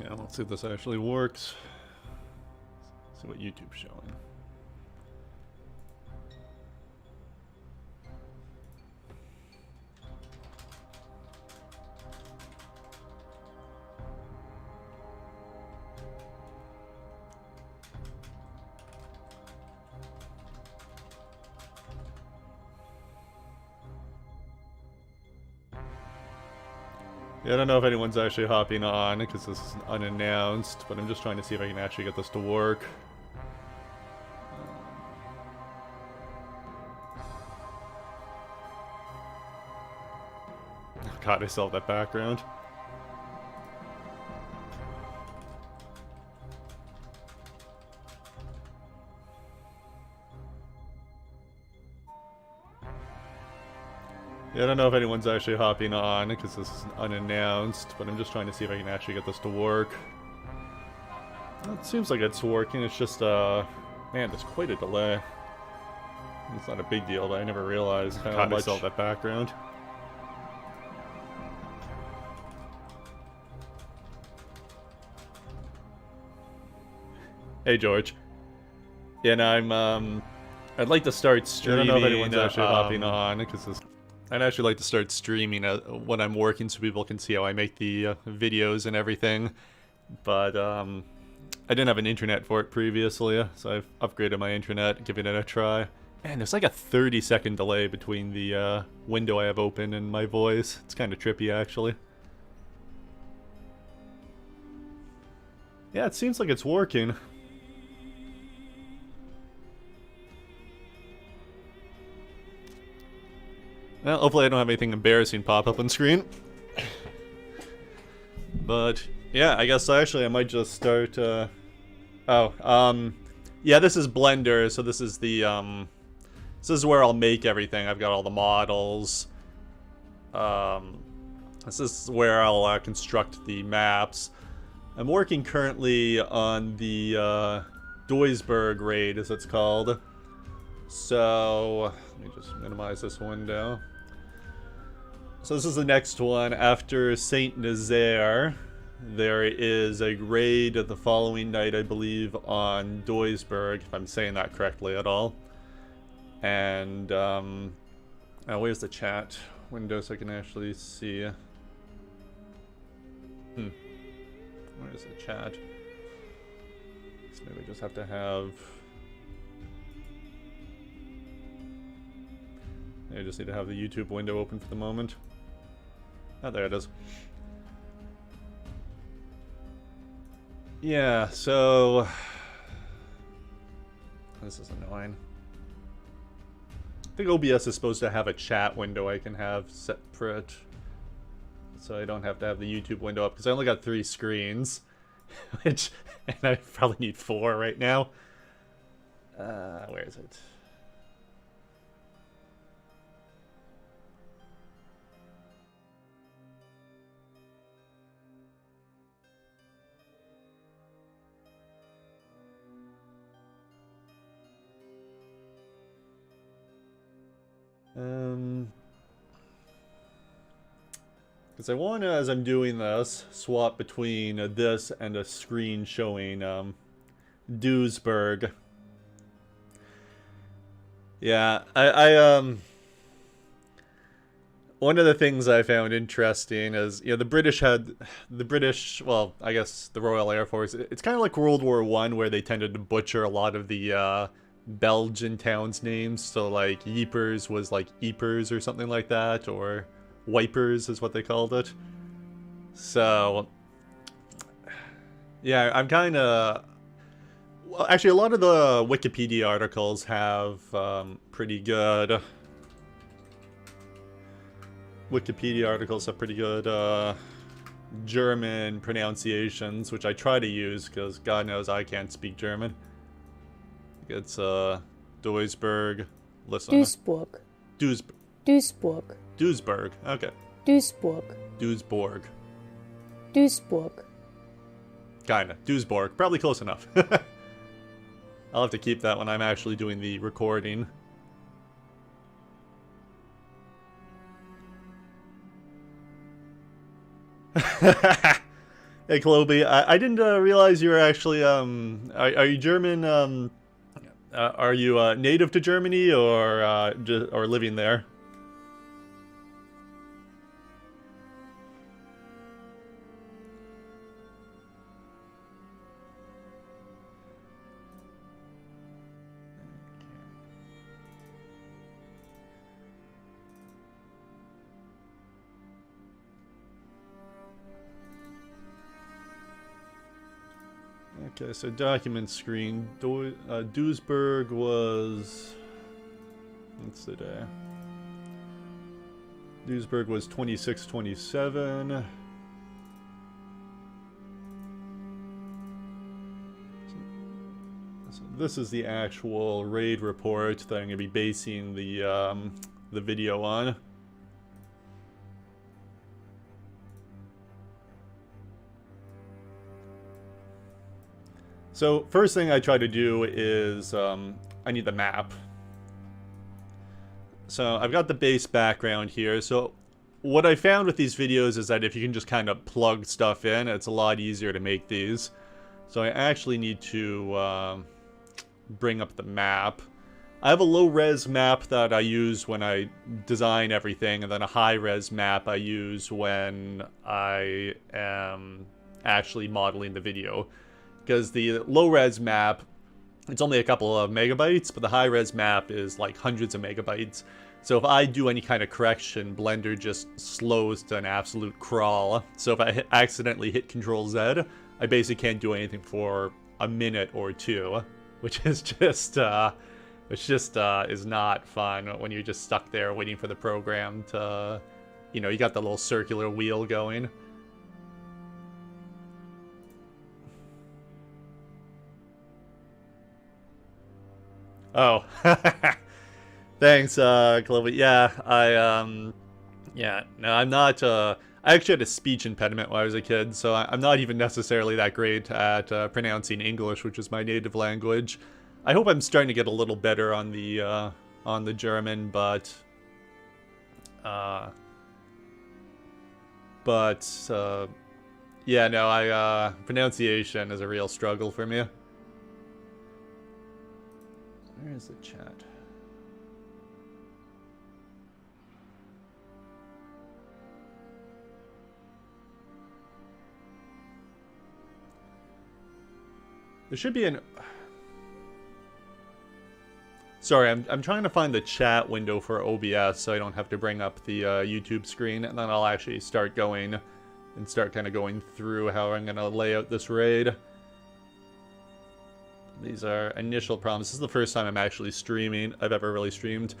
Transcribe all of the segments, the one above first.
Yeah, let's see if this actually works. See what YouTube's showing. Yeah, I don't know if anyone's actually hopping on because this is unannounced, but I'm just trying to see if I can actually get this to work. Oh god, I still have that background. Yeah, I don't know if anyone's actually hopping on because this is unannounced, but I'm just trying to see if I can actually get this to work. It seems like it's working, it's just, man, there's quite a delay. It's not a big deal, but I never realized how much I still have that background. Hey, George. Yeah, no, I'd like to start streaming. I don't know if anyone's actually hopping on because I'd actually like to start streaming when I'm working so people can see how I make the videos and everything. But I didn't have an internet for it previously, so I've upgraded my internet, giving it a try. Man, there's like a 30-second delay between the window I have open and my voice. It's kind of trippy, actually. Yeah, it seems like it's working. Well, hopefully I don't have anything embarrassing pop up on screen. But, yeah, I guess actually I might just start, yeah, this is Blender, so this is the, this is where I'll make everything. I've got all the models. This is where I'll construct the maps. I'm working currently on the, Duisburg raid, as it's called. So, let me just minimize this window. So this is the next one. After Saint Nazaire, there is a raid the following night, I believe, on Duisburg, if I'm saying that correctly at all. And, where's the chat window so I can actually see? Where's the chat? So maybe I just have to have... I just need to have the YouTube window open for the moment. Oh, there it is. Yeah, so... This is annoying. I think OBS is supposed to have a chat window I can have separate. So I don't have to have the YouTube window up, because I only got 3 screens. Which, and I probably need 4 right now. Where is it? Because I want to, as I'm doing this, swap between this and a screen showing Duisburg. Yeah, one of the things I found interesting is, you know, the British, well, I guess the Royal Air Force, it's kind of like World War I, where they tended to butcher a lot of the Belgian towns' names. So, like, Ypres was like Ypres or something like that, or Wipers is what they called it. So, yeah, I'm kind of... Well, actually, a lot of the Wikipedia articles have pretty good... Wikipedia articles have pretty good German pronunciations, which I try to use, because God knows I can't speak German. It's Duisburg. Listen. Duisburg. Duisburg. Duisburg. Okay. Duisburg. Duisburg. Duisburg. Kinda. Duisburg. Probably close enough. I'll have to keep that when I'm actually doing the recording. Hey, Chloe, I didn't realize you were actually, are you German, are you native to Germany or living there? Okay, so document screen. Duisburg was... What's the day? Duisburg was 26-27. So this is the actual raid report that I'm going to be basing the video on. So first thing I try to do is I need the map. So I've got the base background here. So what I found with these videos is that if you can just kind of plug stuff in, it's a lot easier to make these. So I actually need to bring up the map. I have a low-res map that I use when I design everything, and then a high-res map I use when I am actually modeling the video. Because the low-res map, it's only a couple of megabytes, but the high-res map is like hundreds of megabytes. So if I do any kind of correction, Blender just slows to an absolute crawl. So if I accidentally hit Control-Z, I basically can't do anything for a minute or two, which is just, is not fun when you're just stuck there waiting for the program to, you know, you got the little circular wheel going. Oh, thanks, Chloe. Yeah, yeah, no, I'm not, I actually had a speech impediment when I was a kid, so I'm not even necessarily that great at pronouncing English, which is my native language. I hope I'm starting to get a little better on the German, but yeah, no, pronunciation is a real struggle for me. Where's the chat? There should be an... Sorry, I'm trying to find the chat window for OBS so I don't have to bring up the YouTube screen, and then I'll actually start going and start kind of going through how I'm going to lay out this raid. These are initial problems. This is the first time I'm actually streaming. I've ever really streamed.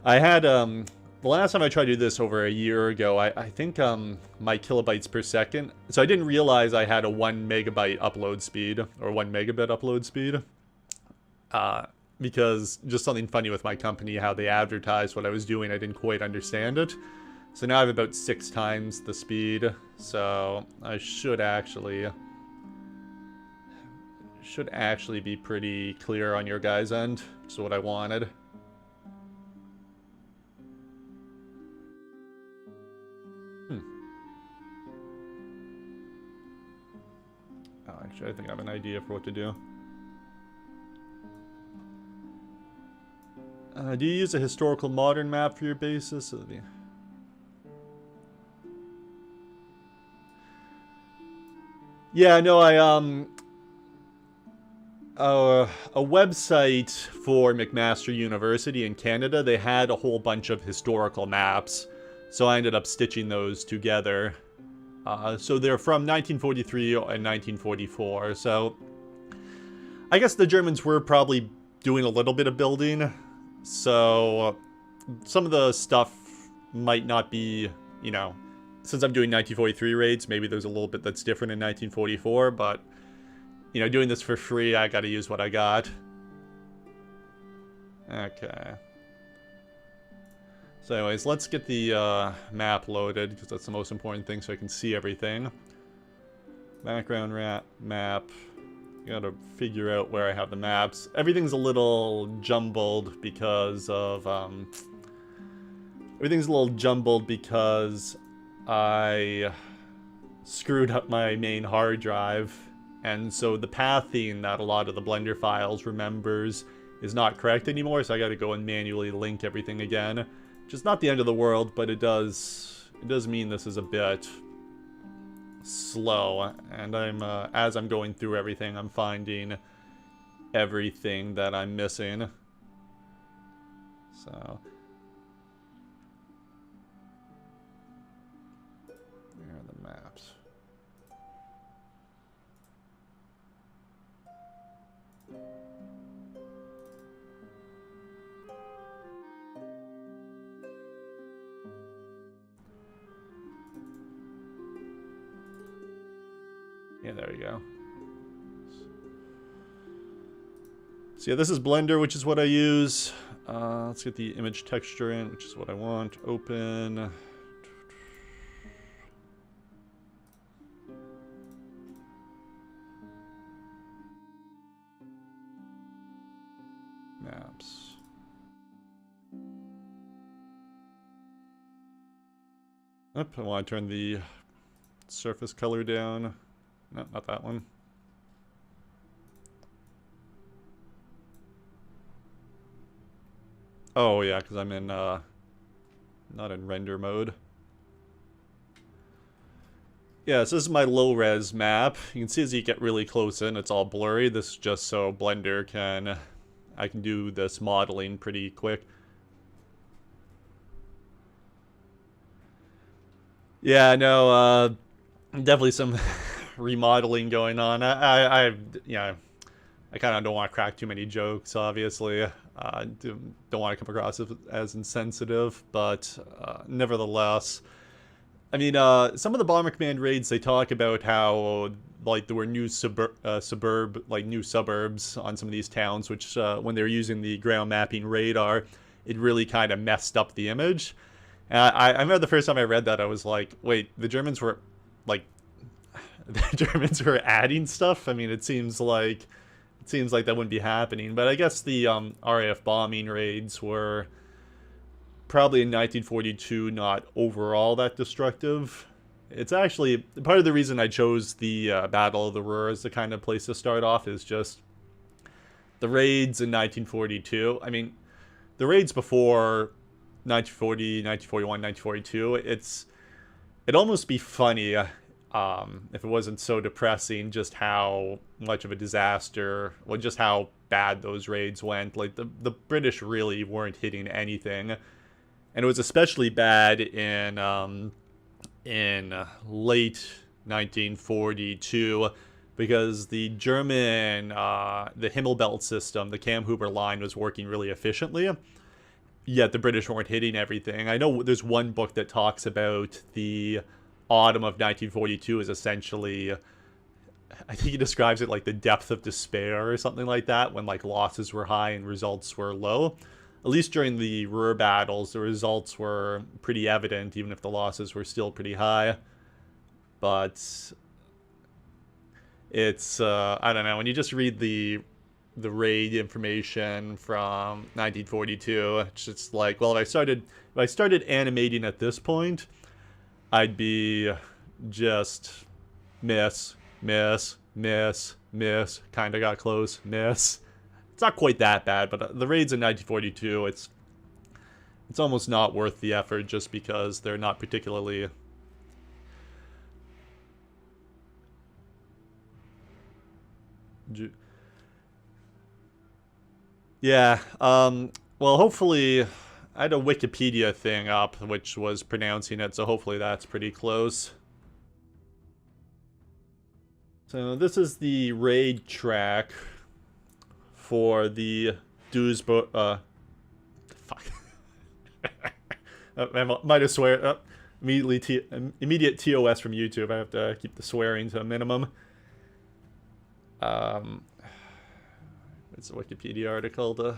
I had, the last time I tried to do this over a year ago, I think my kilobytes per second. So I didn't realize I had a 1 megabyte upload speed, or 1 megabit upload speed. Because just something funny with my company, how they advertised what I was doing, I didn't quite understand it. So now I have about 6 times the speed. So I should actually be pretty clear on your guys' end, which is what I wanted. Oh, actually, I think I have an idea for what to do. Do you use a historical modern map for your basis? Yeah, no, a website for McMaster University in Canada, they had a whole bunch of historical maps, so I ended up stitching those together. So they're from 1943 and 1944, so I guess the Germans were probably doing a little bit of building, so some of the stuff might not be, you know, since I'm doing 1943 raids, maybe there's a little bit that's different in 1944, but you know, doing this for free, I gotta use what I got. Okay. So anyways, let's get the map loaded, because that's the most important thing, so I can see everything. Background map. Gotta figure out where I have the maps. Everything's a little jumbled because of, I screwed up my main hard drive, and so the pathing that a lot of the Blender files remembers is not correct anymore, so I gotta go and manually link everything again. Which is not the end of the world, but it does mean this is a bit slow, and as I'm going through everything, I'm finding everything that I'm missing. So there are the maps. Yeah, there we go. So yeah, this is Blender, which is what I use. Let's get the image texture in, which is what I want. Open. Maps. Yep, I want to turn the surface color down. No, not that one. Oh yeah, because I'm in not in render mode. Yeah, so this is my low-res map. You can see as you get really close in, it's all blurry. This is just so Blender I can do this modeling pretty quick. Yeah, no, definitely some remodeling going on. Yeah, I kind of don't want to crack too many jokes, obviously. Don't want to come across as insensitive, but nevertheless, I mean, some of the Bomber Command raids, they talk about how like there were new new suburbs on some of these towns, which when they were using the ground mapping radar, it really kind of messed up the image. And I remember the first time I read that, I was like, wait, the Germans were like the Germans were adding stuff? I mean, it seems like that wouldn't be happening, but I guess the RAF bombing raids were probably in 1942 not overall that destructive. It's actually part of the reason I chose the Battle of the Ruhr as the kind of place to start off is just the raids in 1942. I mean, the raids before 1940, 1941, 1942, it'd almost be funny if it wasn't so depressing just how much of a disaster, well, just how bad those raids went. Like, the British really weren't hitting anything. And it was especially bad in late 1942 because the German, the Himmelbelt system, the Kammhuber line was working really efficiently. Yet the British weren't hitting everything. I know there's one book that talks about the autumn of 1942 as essentially, I think he describes it like the depth of despair or something like that, when like losses were high and results were low. At least during the Ruhr battles, the results were pretty evident, even if the losses were still pretty high. But it's, I don't know, when you just read the raid information from 1942, it's just like, well, if I started animating at this point, I'd be just miss, kind of got close, miss. It's not quite that bad, but the raids in 1942, it's almost not worth the effort just because they're not particularly... Yeah, well, hopefully, I had a Wikipedia thing up, which was pronouncing it, so hopefully that's pretty close. So this is the raid track for the Duisburg, fuck. I might have swear, immediate TOS from YouTube. I have to keep the swearing to a minimum. It's a Wikipedia article to...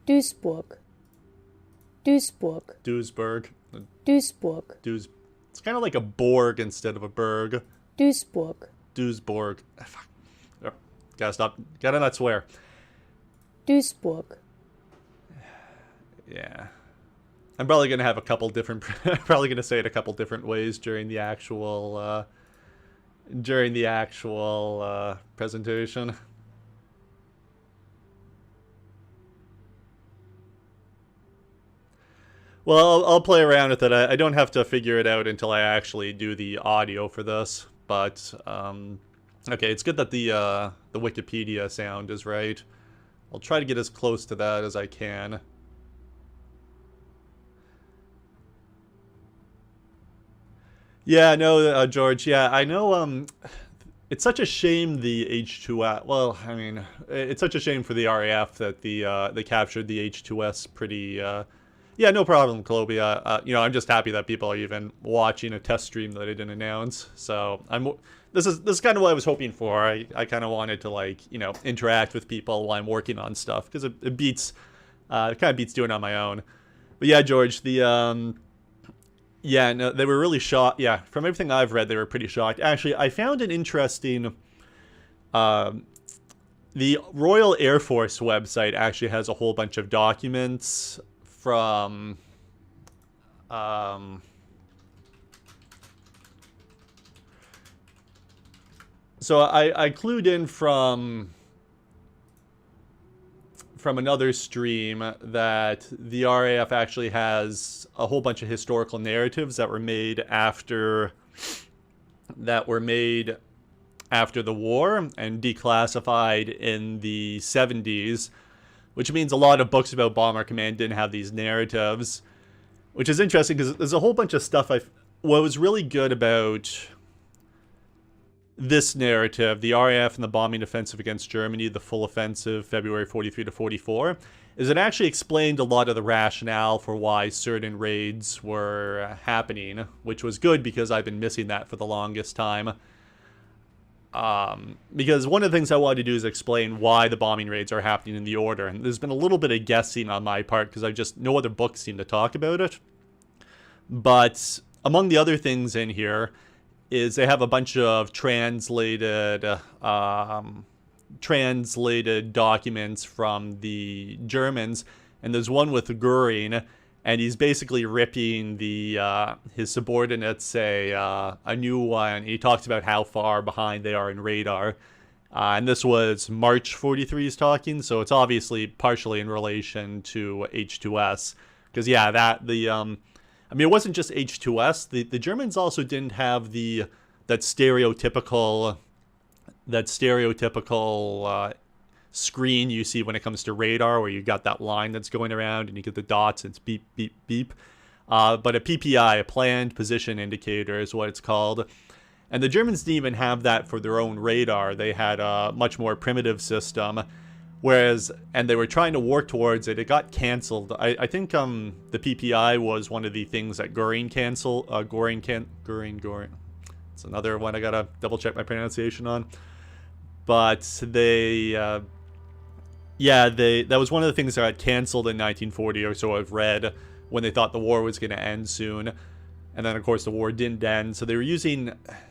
Duisburg. Duisburg. Duisburg. Duisburg. It's kind of like a Borg instead of a Berg. Duisburg. Duisburg. Fuck. Oh, gotta stop. Gotta not swear. Duisburg, Yeah. I'm probably going to have a couple different... probably going to say it a couple different ways during the actual... presentation. Well, I'll play around with it. I don't have to figure it out until I actually do the audio for this. But, okay, it's good that the Wikipedia sound is right. I'll try to get as close to that as I can. Yeah, no, George, yeah, I know, it's such a shame the H2S, well, I mean, it's such a shame for the RAF that they captured the H2S pretty, yeah, no problem, Columbia. You know, I'm just happy that people are even watching a test stream that I didn't announce. So this is kind of what I was hoping for. I kind of wanted to, like, you know, interact with people while I'm working on stuff, because it beats, it kind of beats doing it on my own. But yeah, George, yeah, no, they were really shocked. Yeah, from everything I've read, they were pretty shocked. Actually, I found an interesting, the Royal Air Force website actually has a whole bunch of documents from so I clued in from another stream that the RAF actually has a whole bunch of historical narratives that were made after the war and declassified in the 70s. Which means a lot of books about Bomber Command didn't have these narratives. Which is interesting because there's a whole bunch of stuff what was really good about this narrative, the RAF and the bombing offensive against Germany, the full offensive, February 43 to 44, is it actually explained a lot of the rationale for why certain raids were happening, which was good because I've been missing that for the longest time. Because one of the things I wanted to do is explain why the bombing raids are happening in the order, and there's been a little bit of guessing on my part because no other books seem to talk about it. But among the other things in here is they have a bunch of translated documents from the Germans, and there's one with Goering, and he's basically ripping his subordinates a new one. He talks about how far behind they are in radar. And this was March 43 he's talking, so it's obviously partially in relation to H2S. Because, yeah, I mean, it wasn't just H2S. The Germans also didn't have that stereotypical screen you see when it comes to radar, where you got that line that's going around and you get the dots and it's beep, beep, beep. But a PPI, a planned position indicator, is what it's called. And the Germans didn't even have that for their own radar. They had a much more primitive system, and they were trying to work towards it. It got canceled. I think the PPI was one of the things that Goering canceled. Goering. It's another one I gotta double check my pronunciation on. But that was one of the things that got canceled in 1940 or so, I've read, when they thought the war was going to end soon. And then, of course, the war didn't end. So they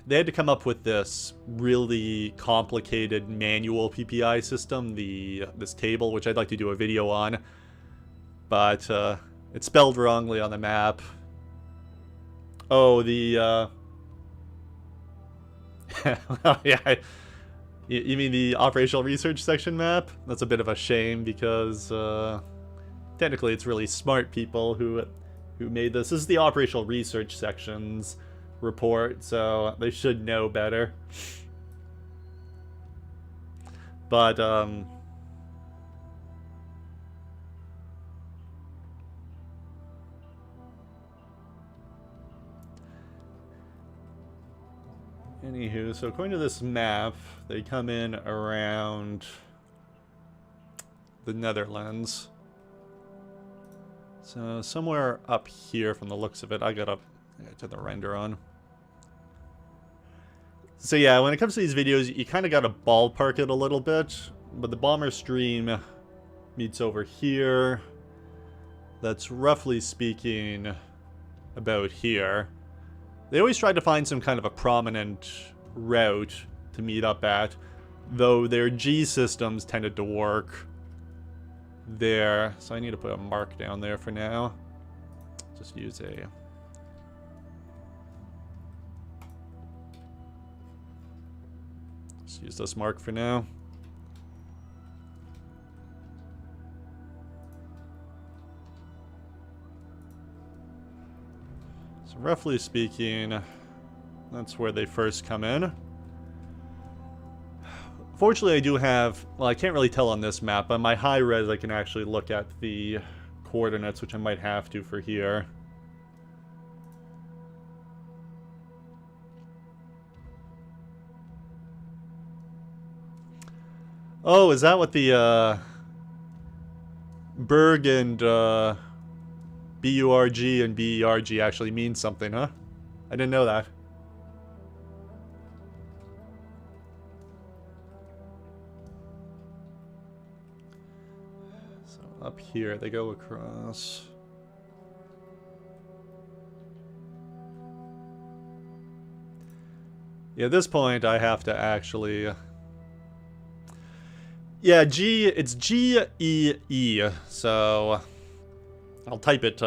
had to come up with this really complicated manual PPI system, this table, which I'd like to do a video on. But it's spelled wrongly on the map. Oh, yeah. You mean the operational research section map? That's a bit of a shame because technically it's really smart people who made this. This is the operational research section's report, so they should know better. But anywho, so according to this map, they come in around the Netherlands. So somewhere up here from the looks of it. I gotta turn the render on. So yeah, when it comes to these videos, you kind of gotta ballpark it a little bit. But the bomber stream meets over here. That's roughly speaking about here. They always tried to find some kind of a prominent route to meet up at, though their G systems tended to work there. So I need to put a mark down there for now. Just use a... Just use this mark for now. So roughly speaking, that's where they first come in. Fortunately, I do have... Well, I can't really tell on this map, but my high res I can actually look at the coordinates, which I might have to for here. Oh, is that what the Berg and B-U-R-G and B-E-R-G actually mean something, huh? I didn't know that. So up here, they go across. Yeah, at this point, I have to actually... Yeah, G, it's G-E-E, so I'll type it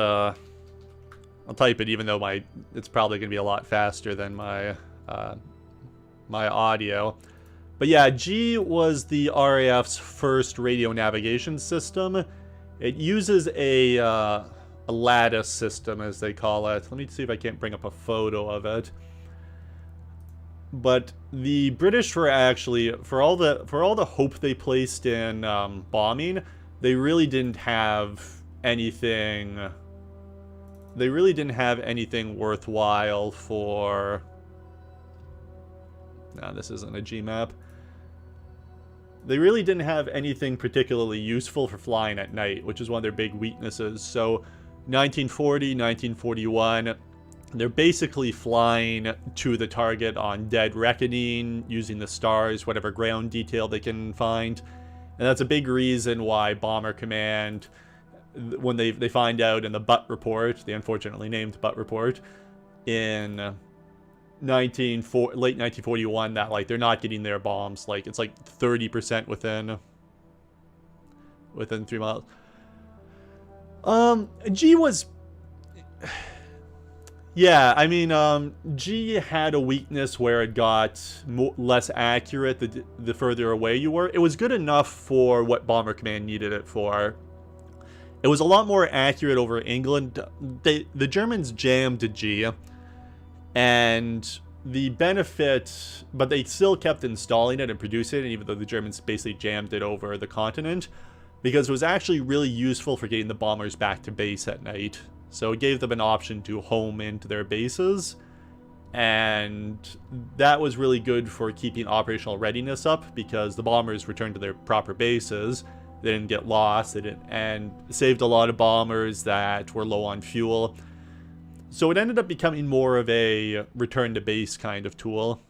even though it's probably going to be a lot faster than my my audio. But yeah, G was the RAF's first radio navigation system. It uses a lattice system, as they call it. Let me see if I can't bring up a photo of it. But the British were actually, for all the hope they placed in bombing, they really didn't have anything. They really didn't have anything worthwhile for. No, this isn't a G map. They really didn't have anything particularly useful for flying at night, which is one of their big weaknesses. So, 1940, 1941. They're basically flying to the target on dead reckoning, using the stars, whatever ground detail they can find. And that's a big reason why Bomber Command, when they find out in the Butt Report, the unfortunately named Butt Report, in late 1941, that like they're not getting their bombs. Like it's like 30% within 3 miles. G was... Yeah, I mean, G had a weakness where it got less accurate the further away you were. It was good enough for what Bomber Command needed it for. It was a lot more accurate over England. The Germans jammed G, and the benefit... But they still kept installing it and producing it, even though the Germans basically jammed it over the continent, because it was actually really useful for getting the bombers back to base at night. So it gave them an option to home into their bases, and that was really good for keeping operational readiness up, because the bombers returned to their proper bases, they didn't get lost, and saved a lot of bombers that were low on fuel. So it ended up becoming more of a return to base kind of tool.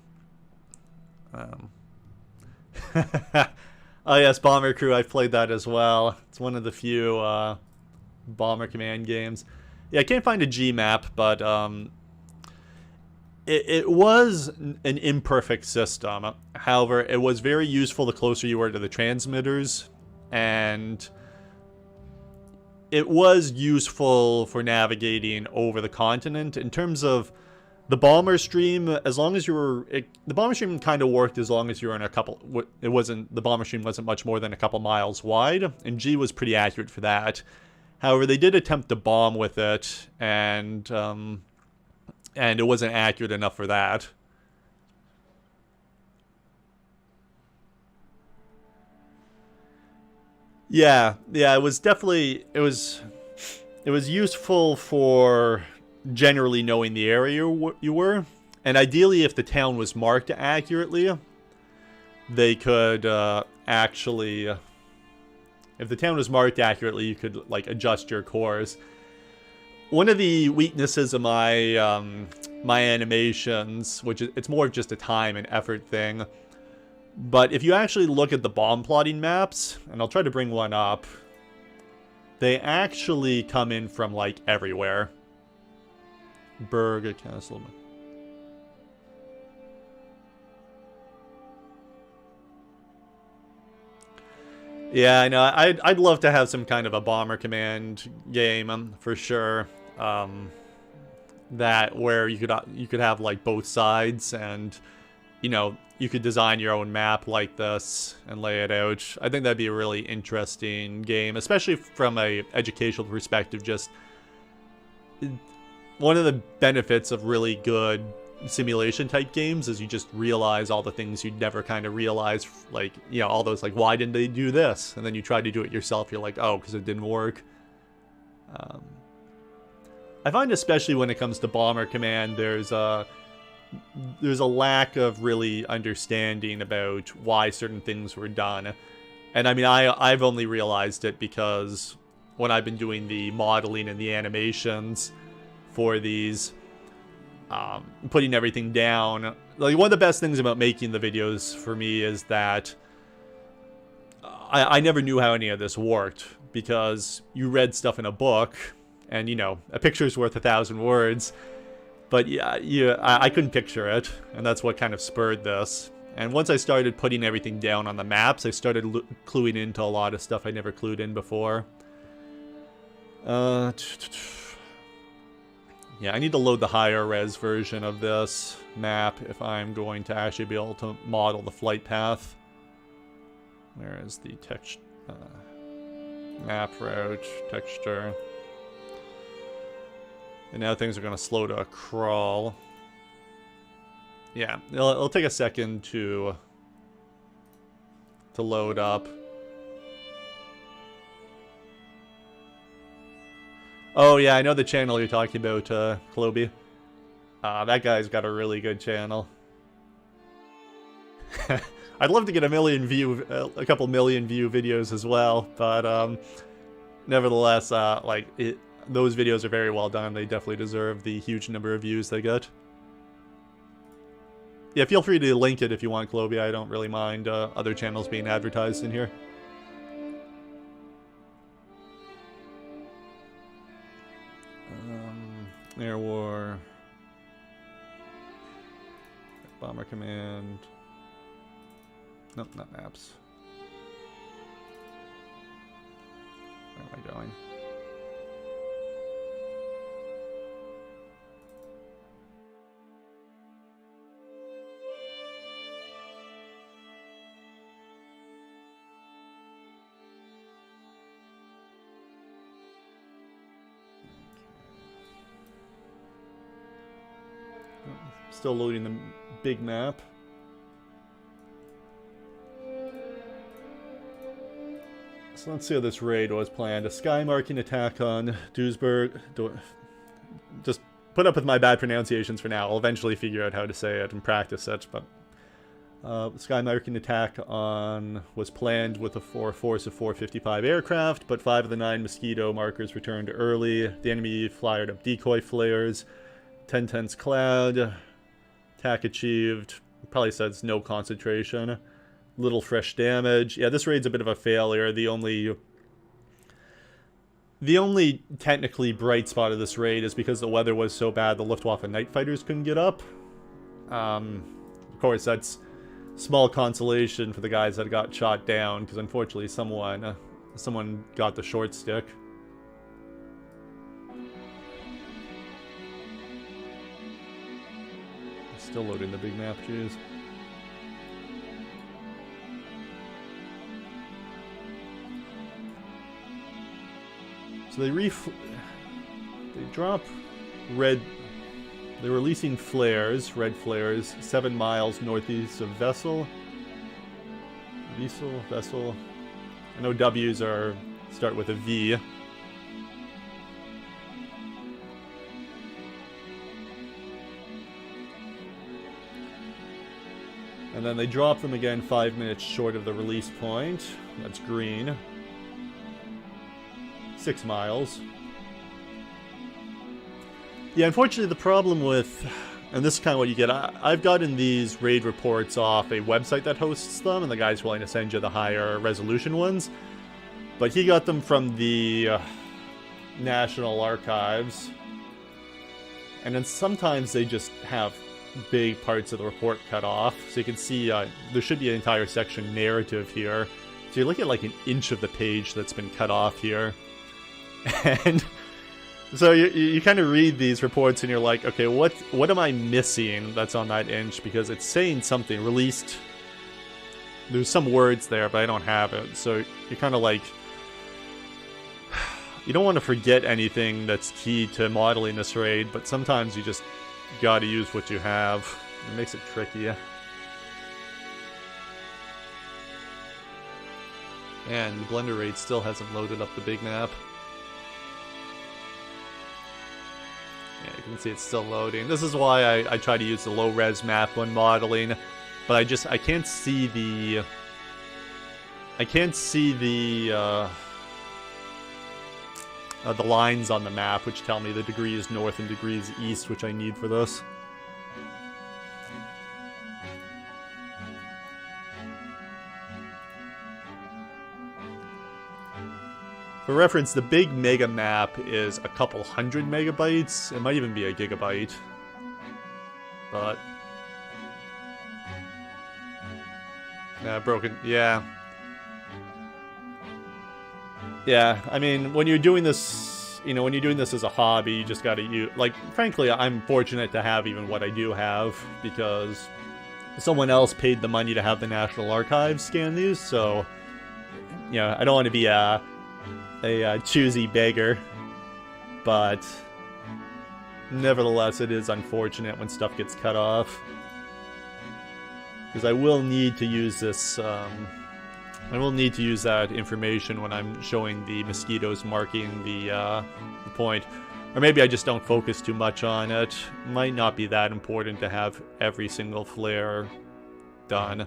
Oh yes, Bomber Crew, I've played that as well. It's one of the few Bomber Command games. Yeah, I can't find a G map, but it was an imperfect system. However, it was very useful the closer you were to the transmitters, and it was useful for navigating over the continent. In terms of the bomber stream, as long as you were... the bomber stream kind of worked as long as you were in a couple... The bomber stream wasn't much more than a couple miles wide, and G was pretty accurate for that. However, they did attempt to bomb with it, and it wasn't accurate enough for that. Yeah, it was definitely... It was useful for generally knowing the area you were, and ideally, if the town was marked accurately, they could actually... If the town was marked accurately, you could like adjust your course. One of the weaknesses of my my animations, which is, it's more of just a time and effort thing, but if you actually look at the bomb plotting maps, and I'll try to bring one up, they actually come in from like everywhere. Berg, Castle. Yeah, I know. I'd love to have some kind of a Bomber Command game, for sure. That where you could have like both sides, and you know, you could design your own map like this and lay it out. I think that'd be a really interesting game, especially from a educational perspective. Just one of the benefits of really good simulation type games is you just realize all the things you'd never kind of realize, like, you know, all those like, why didn't they do this? And then you try to do it yourself, you're like, oh, because it didn't work. I find especially when it comes to Bomber Command, there's a lack of really understanding about why certain things were done. And I mean, I've only realized it because when I've been doing the modeling and the animations for these, putting everything down, like one of the best things about making the videos for me is that I never knew how any of this worked, because you read stuff in a book and, you know, a picture's worth 1,000 words, but yeah, I couldn't picture it, and that's what kind of spurred this. And once I started putting everything down on the maps, I started cluing into a lot of stuff I never clued in before. Yeah, I need to load the higher res version of this map if I'm going to actually be able to model the flight path. Where is the text map route texture? And now things are going to slow to a crawl. Yeah, it'll take a second to load up. Oh yeah, I know the channel you're talking about, Kloby. That guy's got a really good channel. I'd love to get a couple million view videos as well, but nevertheless, those videos are very well done. They definitely deserve the huge number of views they get. Yeah, feel free to link it if you want, Kloby. I don't really mind other channels being advertised in here. Air War, Bomber Command. Nope, not maps. Where am I going? Still loading the big map. So let's see how this raid was planned. A sky marking attack on Duisburg. Just put up with my bad pronunciations for now. I'll eventually figure out how to say it and practice it. But sky marking attack was planned with a force of 455 aircraft, but 5 of the 9 Mosquito markers returned early. The enemy fired up decoy flares. 10 tense cloud. Attack achieved. Probably says no concentration. Little fresh damage. Yeah, this raid's a bit of a failure. The only technically bright spot of this raid is because the weather was so bad the Luftwaffe night fighters couldn't get up. Of course, that's small consolation for the guys that got shot down, because unfortunately someone got the short stick. Still loading the big map, jeez. So they drop red. They're releasing flares, red flares, 7 miles northeast of Vessel. Vessel. I know W's start with a V. And then they drop them again 5 minutes short of the release point. That's green. 6 miles. Yeah, unfortunately the problem with... And this is kind of what you get. I've gotten these raid reports off a website that hosts them, and the guy's willing to send you the higher resolution ones. But he got them from the National Archives. And then sometimes they just have big parts of the report cut off. So you can see there should be an entire section narrative here So you look at like an inch of the page that's been cut off here. And so you kind of read these reports and you're like, okay, what am I missing that's on that inch? Because it's saying something, released. There's some words there, but I don't have it. So you're kind of like, you don't want to forget anything that's key to modeling this raid, but sometimes you just gotta use what you have. It makes it tricky. And the Blender raid still hasn't loaded up the big map. Yeah, you can see it's still loading. This is why I try to use the low-res map when modeling, but I can't see the... the lines on the map, which tell me the degrees north and degrees east, which I need for this. For reference, the big mega map is a couple hundred megabytes. It might even be a gigabyte. But... broken. Yeah. Yeah, I mean, when you're doing this, you know, when you're doing this as a hobby, you just gotta use... Like, frankly, I'm fortunate to have even what I do have, because someone else paid the money to have the National Archives scan these, so... You know, I don't want to be a choosy beggar, but... Nevertheless, it is unfortunate when stuff gets cut off. Because I will need to use this, I will need to use that information when I'm showing the mosquitoes marking the point. Or maybe I just don't focus too much on it. Might not be that important to have every single flare done.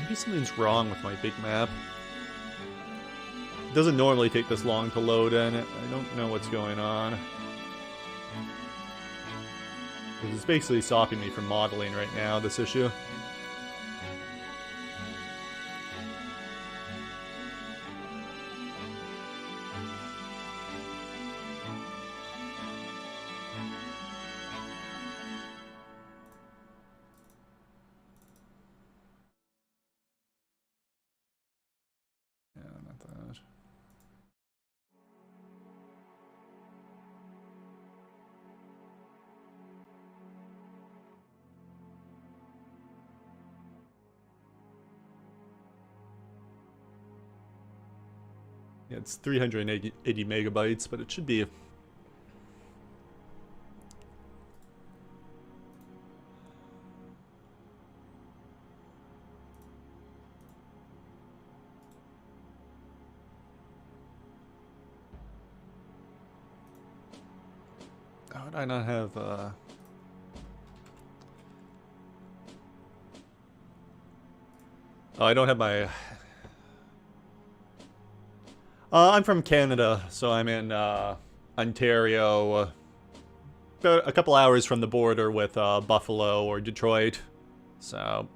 Maybe something's wrong with my big map. It doesn't normally take this long to load in. I don't know what's going on. It's basically stopping me from modeling right now, this issue. Yeah, it's 380 megabytes, but it should be... How would I not have, Oh, I don't have my... I'm from Canada, so I'm in Ontario, about a couple hours from the border with Buffalo or Detroit, so...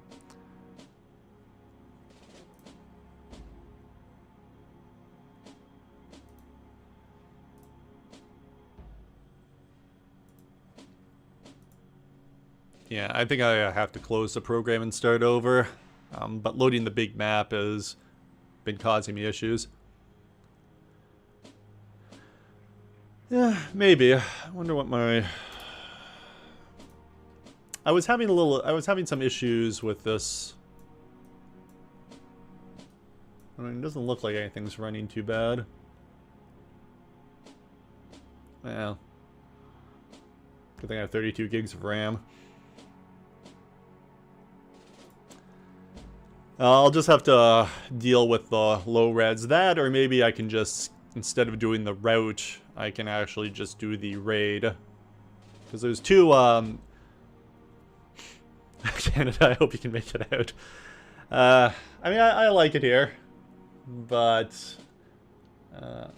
Yeah, I think I have to close the program and start over, but loading the big map has been causing me issues. Yeah, maybe. I wonder what my... I was having some issues with this. I mean, it doesn't look like anything's running too bad. Yeah. Good thing I have 32 gigs of RAM. I'll just have to deal with the low reds. That, or maybe I can just, instead of doing the route, I can actually just do the raid. Because there's two, Canada, I hope you can make it out. I mean, I like it here. But,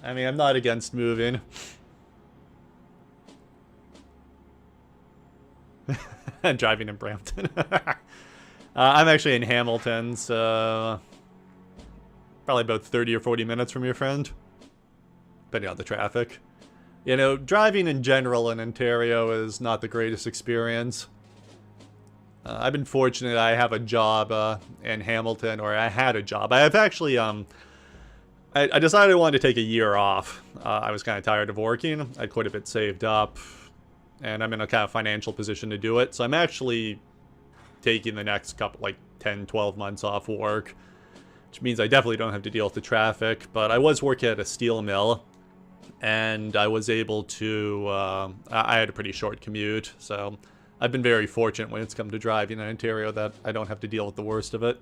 I mean, I'm not against moving. I'm driving in Brampton. I'm actually in Hamilton, so... probably about 30 or 40 minutes from your friend, depending on the traffic. You know, driving in general in Ontario is not the greatest experience. I've been fortunate I have a job in Hamilton, or I had a job. I have actually, I decided I wanted to take a year off. I was kind of tired of working. I had quite a bit saved up, and I'm in a kind of financial position to do it. So I'm actually taking the next couple, like 10, 12 months off work, which means I definitely don't have to deal with the traffic. But I was working at a steel mill, and I was able to, I had a pretty short commute, so I've been very fortunate when it's come to driving in Ontario that I don't have to deal with the worst of it.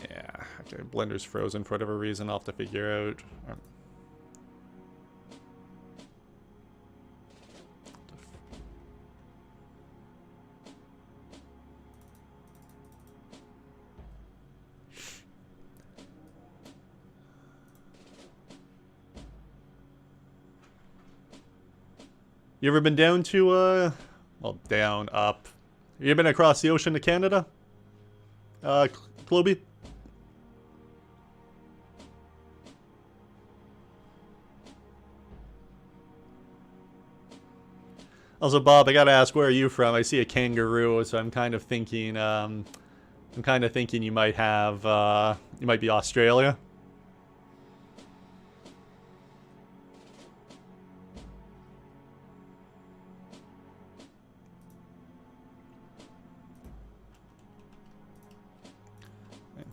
Yeah, okay, Blender's frozen for whatever reason. I'll have to figure out. You ever been down to, well, down, up. You ever been across the ocean to Canada? Cloby? Also, Bob, I gotta ask, where are you from? I see a kangaroo, so I'm kind of thinking, you might have, you might be Australia.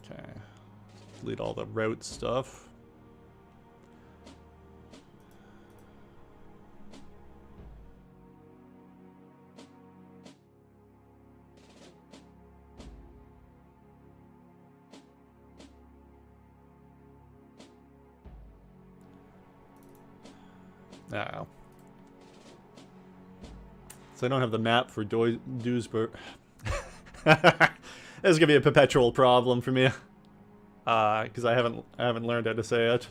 Okay. Delete all the route stuff. No. So I don't have the map for Duisburg. This is gonna be a perpetual problem for me, because I haven't learned how to say it.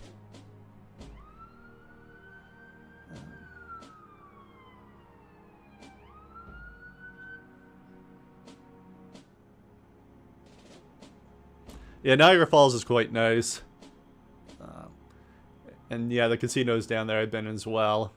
Yeah, Niagara Falls is quite nice. And yeah, the casinos down there I've been as well.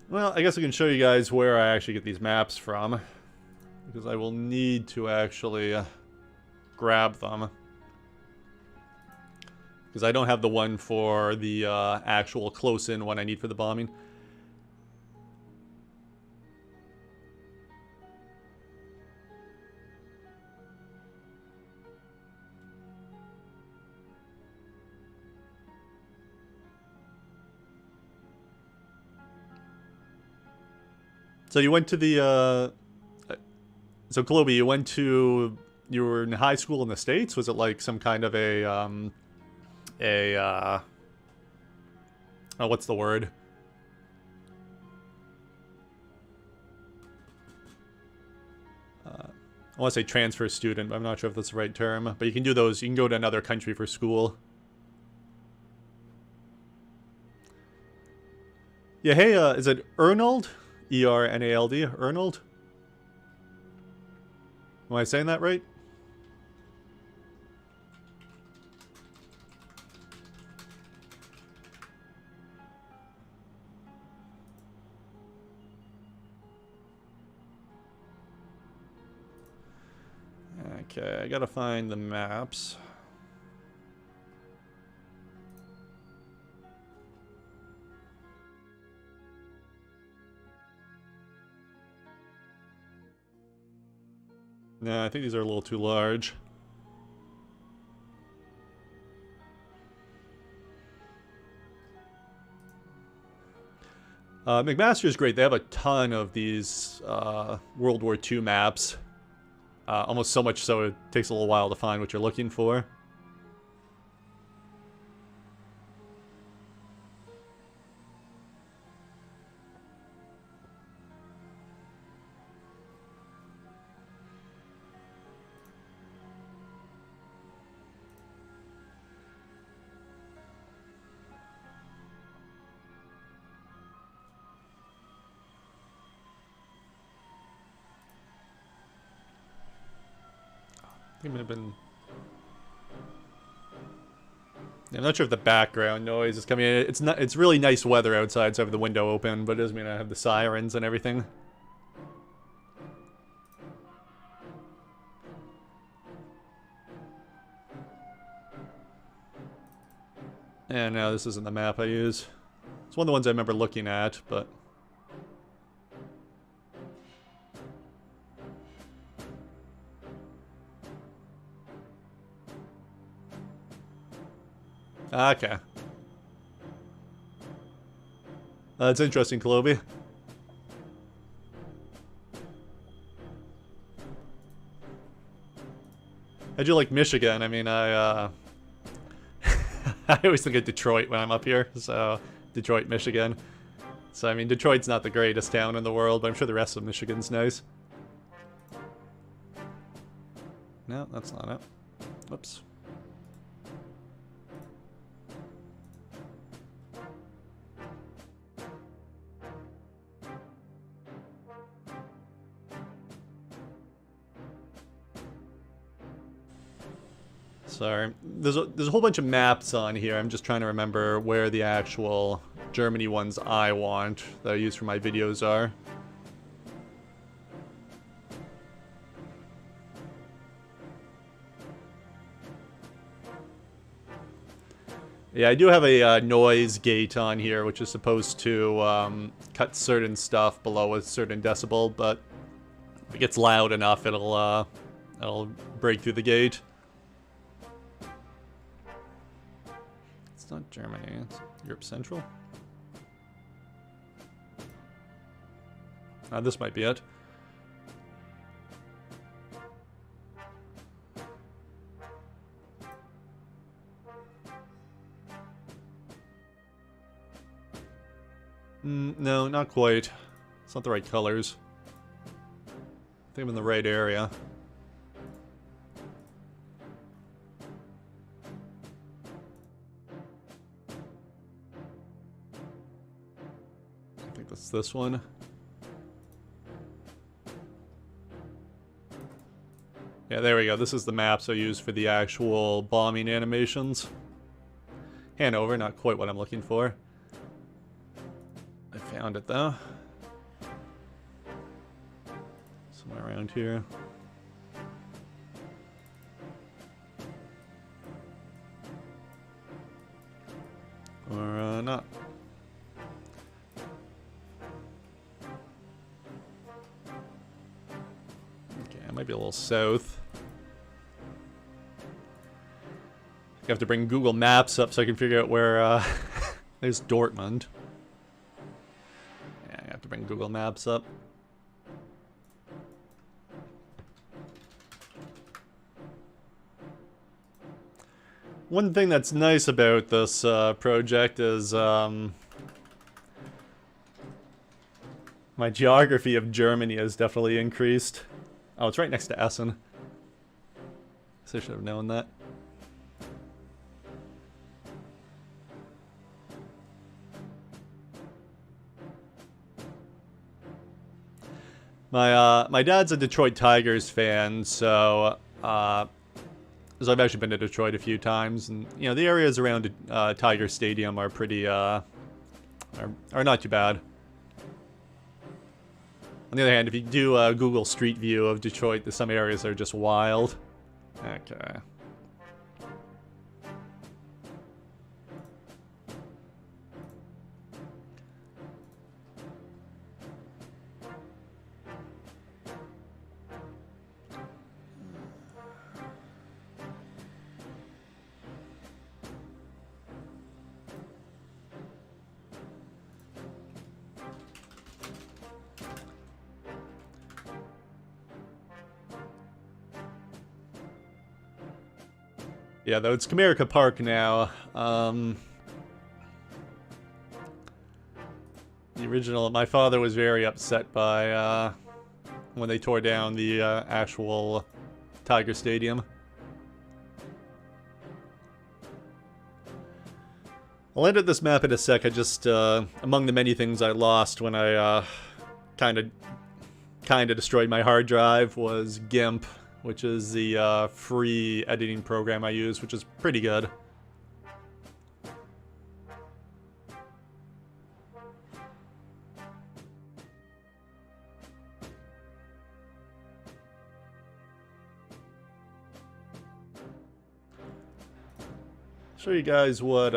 Well, I guess I can show you guys where I actually get these maps from, because I will need to actually grab them, because I don't have the one for the actual close-in one I need for the bombing. So you went to the, so Chloe, you were in high school in the States? Was it like some kind of oh, what's the word? I want to say transfer student, but I'm not sure if that's the right term. But you can do those, you can go to another country for school. Yeah, hey, is it Ernald? E-R-N-A-L-D, Arnold? Am I saying that right? Okay, I gotta find the maps. Nah, I think these are a little too large. McMaster is great. They have a ton of these World War II maps. Almost so much so it takes a little while to find what you're looking for. it might have been... Yeah, I'm not sure if the background noise is coming in. It's not. It's really nice weather outside, so I have the window open, but it doesn't mean I have the sirens and everything. And no, this isn't the map I use. It's one of the ones I remember looking at, but... Okay. That's interesting, Colobi. I do like Michigan. I mean, I always think of Detroit when I'm up here, so Detroit, Michigan. So, I mean, Detroit's not the greatest town in the world, but I'm sure the rest of Michigan's nice. No, that's not it. Whoops. Sorry. There's a whole bunch of maps on here. I'm just trying to remember where the actual Germany ones I want that I use for my videos are. Yeah, I do have a noise gate on here, which is supposed to cut certain stuff below a certain decibel, but if it gets loud enough, it'll break through the gate. It's not Germany, it's Europe Central. This might be it. No, not quite. It's not the right colors. I think I'm in the right area. I think that's this one. Yeah, there we go. This is the maps I use for the actual bombing animations. Hanover, not quite what I'm looking for. I found it though. Somewhere around here. Or not. Okay, I might be a little south. I have to bring Google Maps up so I can figure out where, there's Dortmund. Yeah, I have to bring Google Maps up. One thing that's nice about this project is my geography of Germany has definitely increased. Oh, it's right next to Essen. So I should have known that. My dad's a Detroit Tigers fan, so I've actually been to Detroit a few times, and you know the areas around Tiger Stadium are pretty are not too bad. On the other hand, if you do a Google Street View of Detroit, there's some areas that are just wild. Okay. Yeah, though it's Comerica Park now. The original, my father was very upset by when they tore down the actual Tiger Stadium. I'll edit this map in a sec. I just among the many things I lost when I kind of destroyed my hard drive was GIMP. which is the free editing program I use, which is pretty good. Show you guys what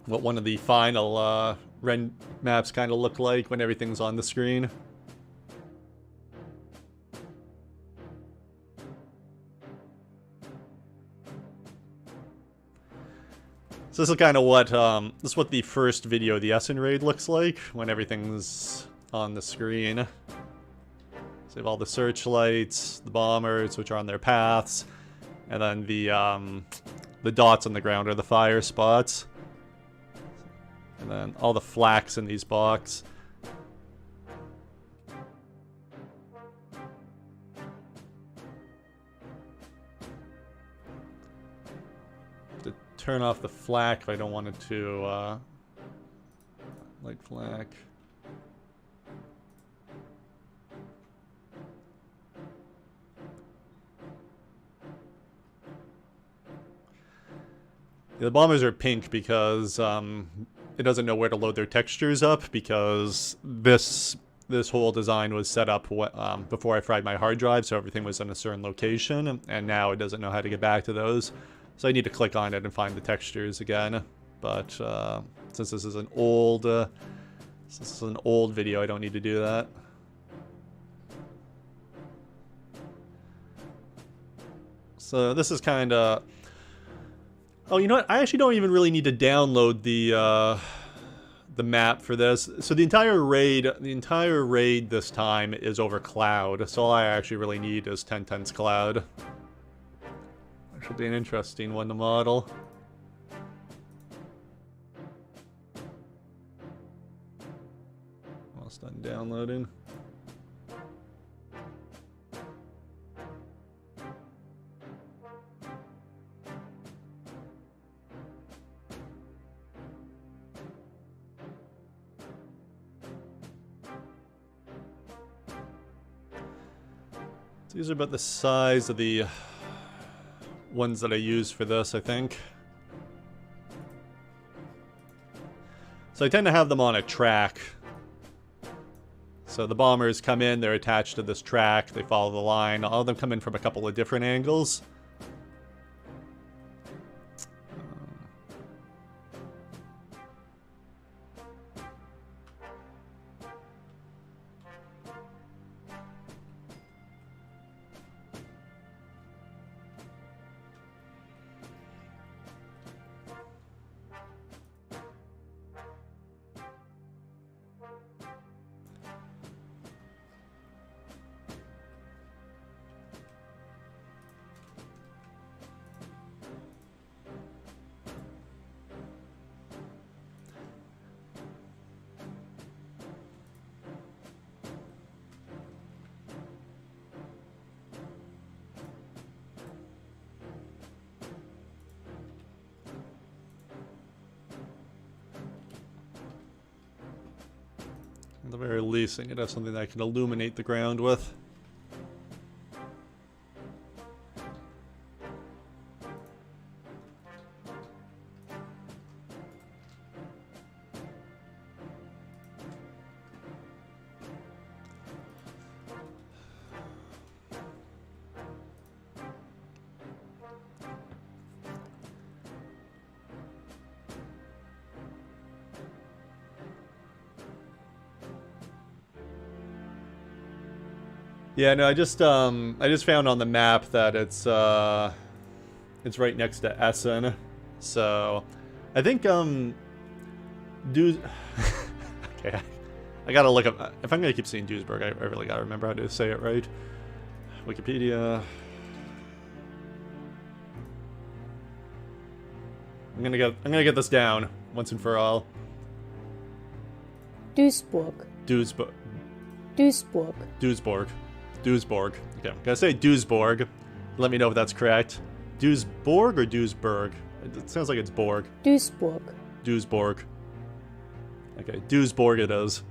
one of the final Ren maps kind of look like when everything's on the screen. So this is kind of what this is what the first video of the Essen raid looks like when everything's on the screen. So you have all the searchlights, the bombers, which are on their paths, and then the dots on the ground are the fire spots, and then all the flax in these blocks. To turn off the flak if I don't want it to light flak. The bombers are pink because it doesn't know where to load their textures up, because this whole design was set up before I fried my hard drive, so everything was in a certain location, and now it doesn't know how to get back to those. So I need to click on it and find the textures again. But since this is an old video, I don't need to do that. So this is kind of... Oh, you know what? I actually don't even really need to download the map for this. So the entire raid this time is over cloud. So all I actually really need is 1010's cloud. Which will be an interesting one to model. Almost done downloading. These are about the size of the ones that I use for this, I think. So I tend to have them on a track. So the bombers come in, they're attached to this track, they follow the line. All of them come in from a couple of different angles. At the very least, I need to have something that I can illuminate the ground with. Yeah, no, I just found on the map that it's right next to Essen, so I think okay, I gotta look up if I'm gonna keep saying Duisburg. I really gotta remember how to say it right. Wikipedia. I'm gonna get this down once and for all. Duisburg. Duisburg. Duisburg. Duisburg. Duisburg. Okay, I'm gonna say Duisburg. Let me know if that's correct. Duisburg or Duisburg? It sounds like it's Borg. Duisburg. Duisburg. Okay, Duisburg it is.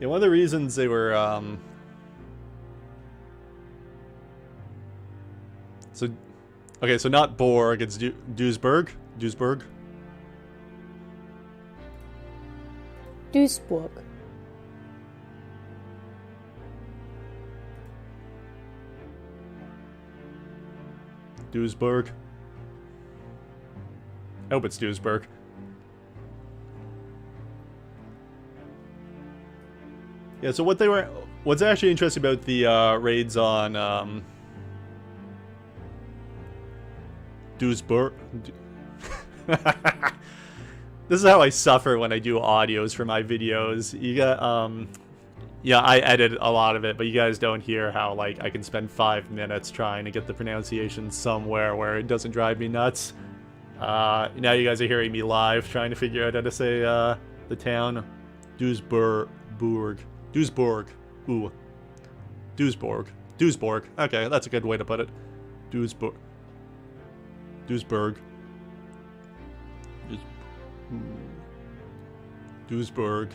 Yeah, one of the reasons they were, so, okay, so not Borg, it's Duisburg? Duisburg? Duisburg. Duisburg. I hope it's Duisburg. Yeah, so what's actually interesting about the raids on Duisburg. This is how I suffer when I do audios for my videos. You got yeah, I edit a lot of it, but you guys don't hear how like I can spend 5 minutes trying to get the pronunciation somewhere where it doesn't drive me nuts. Now you guys are hearing me live trying to figure out how to say the town. Duisburg. Duisburg. Ooh. Duisburg. Duisburg. Okay, that's a good way to put it. Duisburg. Duisburg. Duisburg.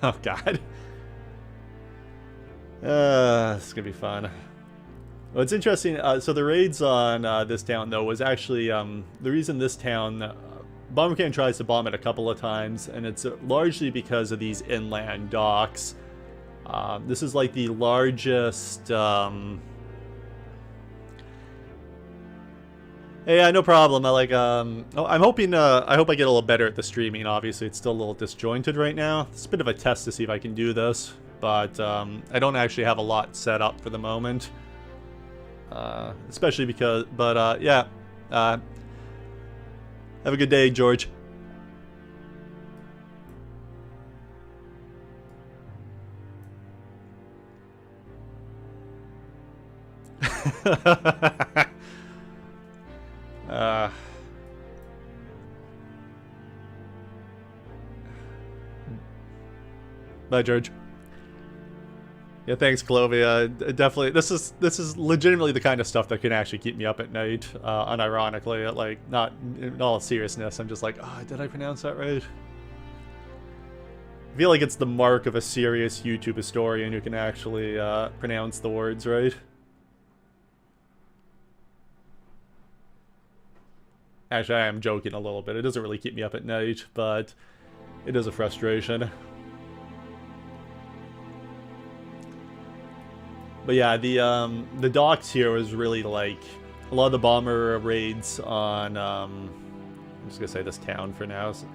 Oh god. This is gonna be fun. Well, it's interesting. So the raids on this town, though, was actually the reason this town. Bombercan tries to bomb it a couple of times, and it's largely because of these inland docks. This is like the largest. Hey, yeah, no problem. I like. Oh, I'm hoping. I hope I get a little better at the streaming. Obviously, it's still a little disjointed right now. It's a bit of a test to see if I can do this, but I don't actually have a lot set up for the moment. Especially because, but yeah. Have a good day, George. Bye, George. Yeah, thanks, Clovia. Definitely, this is legitimately the kind of stuff that can actually keep me up at night. Unironically, like not in all seriousness. I'm just like, oh, did I pronounce that right? I feel like it's the mark of a serious YouTube historian who can actually pronounce the words right. Actually, I am joking a little bit. It doesn't really keep me up at night, but it is a frustration. But yeah, the docks here was really like a lot of the bomber raids on. I'm just gonna say this town for now. So,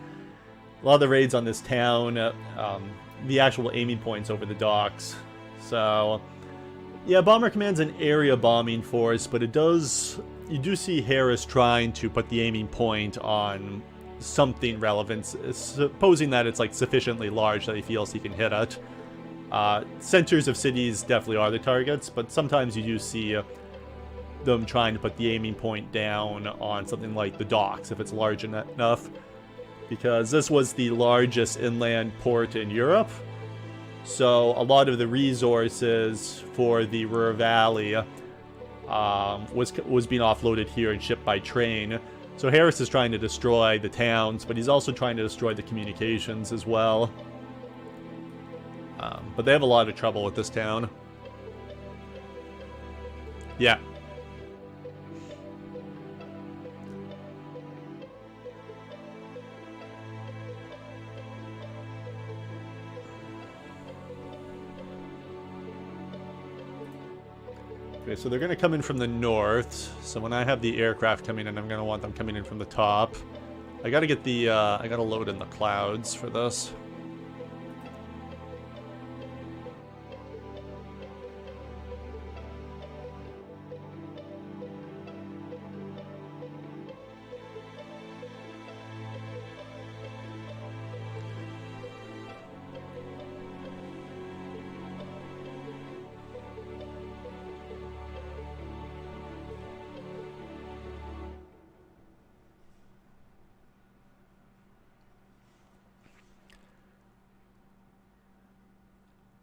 a lot of the raids on this town, the actual aiming points over the docks. So yeah, Bomber Command's an area bombing force, but it does. You do see Harris trying to put the aiming point on something relevant, supposing that it's like sufficiently large that he feels he can hit it. Centers of cities definitely are the targets, but sometimes you do see them trying to put the aiming point down on something like the docks if it's large enough, because this was the largest inland port in Europe, so a lot of the resources for the Ruhr Valley was being offloaded here and shipped by train. So Harris is trying to destroy the towns, but he's also trying to destroy the communications as well. But they have a lot of trouble with this town. Yeah. Okay, so they're going to come in from the north. So when I have the aircraft coming in, I'm going to want them coming in from the top. I got to get the, I got to load in the clouds for this.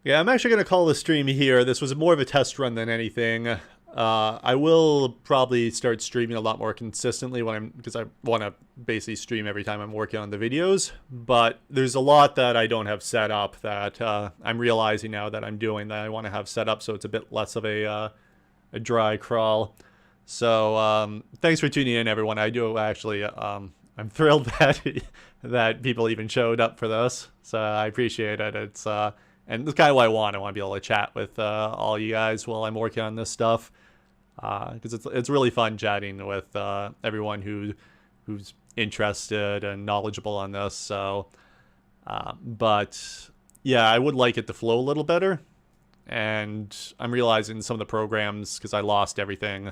Yeah, I'm actually going to call the stream here. This was more of a test run than anything. I will probably start streaming a lot more consistently because I want to basically stream every time I'm working on the videos. But there's a lot that I don't have set up that I'm realizing now that I'm doing that I want to have set up, so it's a bit less of a dry crawl. So thanks for tuning in, everyone. I do actually I'm thrilled that that people even showed up for this. So I appreciate it. It's and it's kind of what I want. I want to be able to chat with all you guys while I'm working on this stuff. Because it's really fun chatting with everyone who's interested and knowledgeable on this. So, but yeah, I would like it to flow a little better. And I'm realizing some of the programs, because I lost everything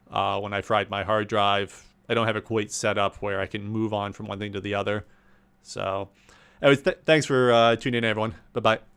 when I fried my hard drive, I don't have it quite set up where I can move on from one thing to the other. So, anyways, thanks for tuning in, everyone. Bye bye.